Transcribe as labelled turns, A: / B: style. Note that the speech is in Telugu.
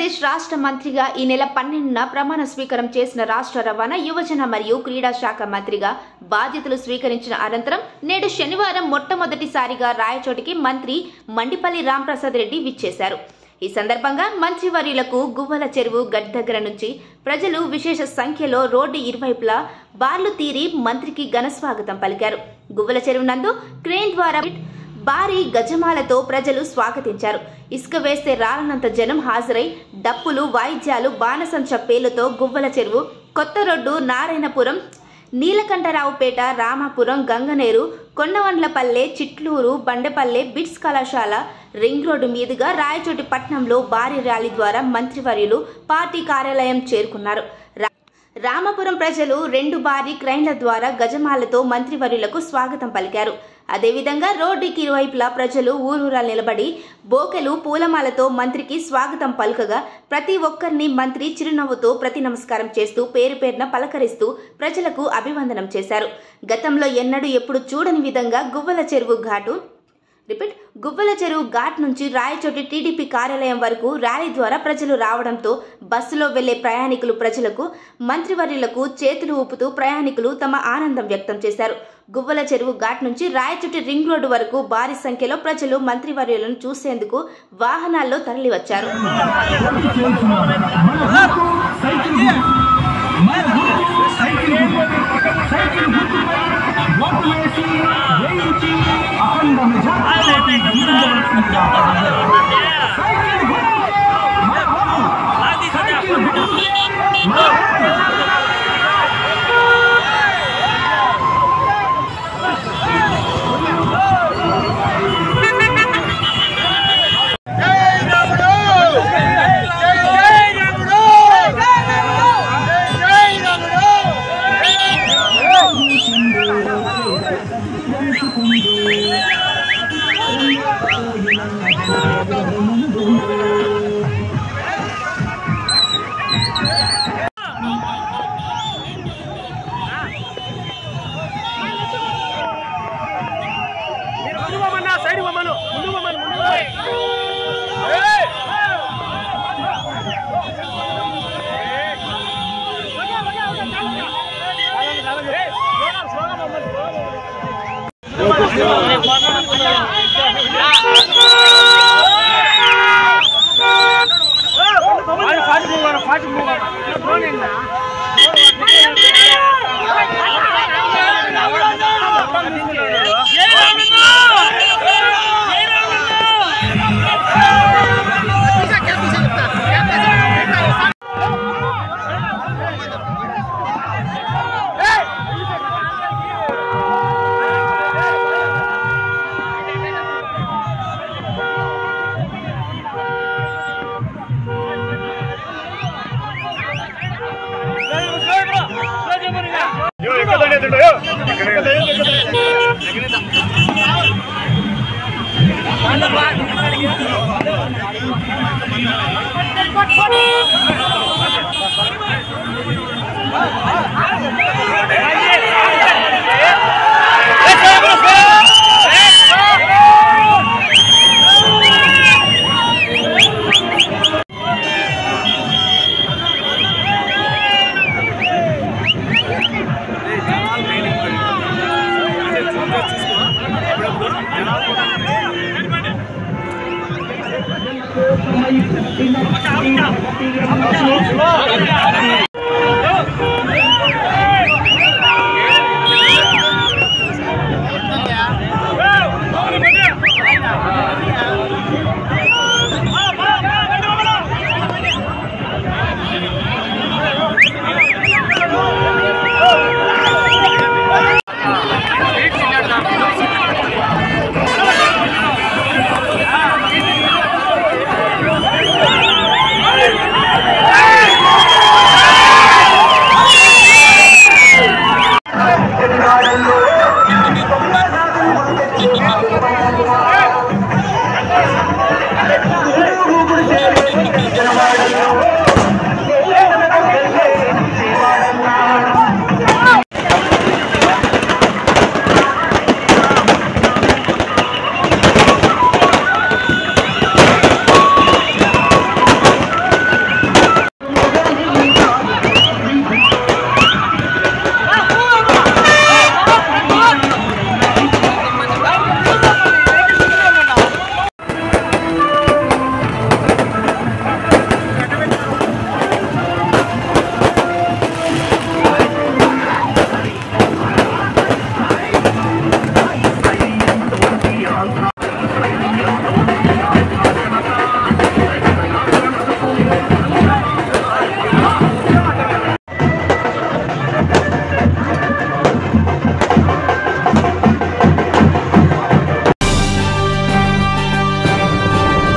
A: ఆంధ్రప్రదేశ్ రాష్ట్ర మంత్రిగా ఈ నెల 12న ప్రమాణ స్వీకారం చేసిన రాష్ట్ర రవాణా యువజన మరియు క్రీడా శాఖ మంత్రిగా బాధ్యతలు స్వీకరించిన అనంతరం నేడు శనివారం మొట్టమొదటిసారిగా రాయచోటికి మంత్రి మండిపల్లి రాంప్రసాద్ రెడ్డి విచ్చేశారు. ఈ సందర్భంగా మంత్రివర్యులకు గువ్వల చెరువు గట్ దగ్గర నుంచి ప్రజలు విశేష సంఖ్యలో రోడ్డు ఇరువైపులా బార్లు తీరి మంత్రికి ఘన స్వాగతం పలికారు. గువ్వల చెరువు నందు క్రేన్ ద్వారా భారీ గజమాలతో ప్రజలు స్వాగతించారు. ఇసుక వేస్తే రాలనంత జనం హాజరై డప్పులు, వాయిద్యాలు, బాణసంచ పేలుతో గువ్వల చెరువు, కొత్త రోడ్డు, నారాయణపురం, నీలకంఠరావుపేట, రామాపురం, గంగనేరు, కొండవండ్లపల్లె, చిట్లూరు, బండపల్లె, బిట్స్ కళాశాల, రింగ్ రోడ్డు మీదుగా రాయచోటి పట్టణంలో భారీ ర్యాలీ ద్వారా మంత్రివర్యులు పార్టీ కార్యాలయం చేరుకున్నారు. రామాపురం ప్రజలు 2 భారీ క్రైన్ల ద్వారా గజమాలతో మంత్రివర్యులకు స్వాగతం పలికారు. అదేవిధంగా రోడ్డుకి ఇరువైపులా ప్రజలు ఊరూరా నిలబడి బోకెలు, పూలమాలతో మంత్రికి స్వాగతం పలుకగా ప్రతి ఒక్కరిని మంత్రి చిరునవ్వుతో ప్రతి నమస్కారం చేస్తూ పేరు పేరున పలకరిస్తూ ప్రజలకు అభివందనం చేశారు. గతంలో ఎన్నడూ ఎప్పుడు చూడని విధంగా గువ్వల చెరువు ఘాట్ నుంచి రాయచోటి టీడీపీ కార్యాలయం వరకు ర్యాలీ ద్వారా ప్రజలు రావడంతో బస్సులో వెళ్లే ప్రయాణికులు ప్రజలకు, మంత్రివర్యులకు చేతులు ఊపుతూ ప్రయాణికులు తమ ఆనందం వ్యక్తం చేశారు. గువ్వల చెరువు ఘాట్ నుంచి రాయచోటి రింగ్ రోడ్డు వరకు భారీ సంఖ్యలో ప్రజలు మంత్రివర్యులను చూసేందుకు వాహనాల్లో తరలివచ్చారు.